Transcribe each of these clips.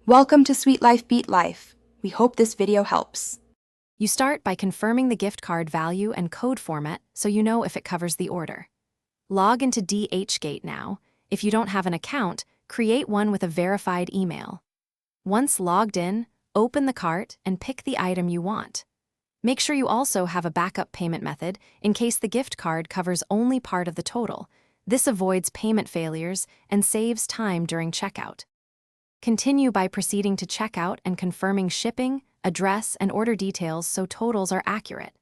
Welcome to Sweet Life Beat Life. We hope this video helps. You start by confirming the gift card value and code format so you know if it covers the order. Log into Dhgate now. If you don't have an account, create one with a verified email. Once logged in, open the cart and pick the item you want. Make sure you also have a backup payment method in case the gift card covers only part of the total. This avoids payment failures and saves time during checkout. Continue by proceeding to checkout and confirming shipping, address, and order details so totals are accurate.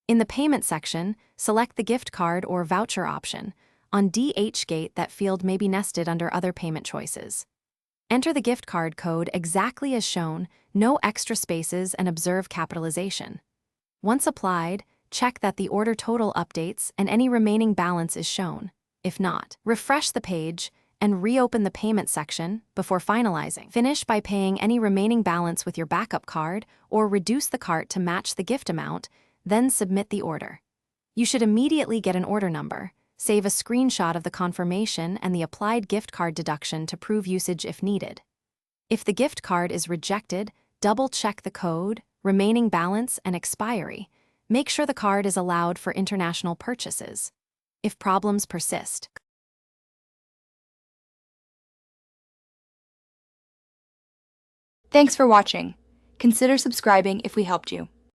In the payment section, select the gift card or voucher option. On Dhgate, that field may be nested under other payment choices. Enter the gift card code exactly as shown, no extra spaces, and observe capitalization. Once applied, check that the order total updates and any remaining balance is shown. If not, refresh the page and reopen the payment section before finalizing. Finish by paying any remaining balance with your backup card or reduce the cart to match the gift amount, then submit the order. You should immediately get an order number. Save a screenshot of the confirmation and the applied gift card deduction to prove usage if needed. If the gift card is rejected, double-check the code, remaining balance, and expiry. Make sure the card is allowed for international purchases. If problems persist, Thanks for watching. Consider subscribing if we helped you.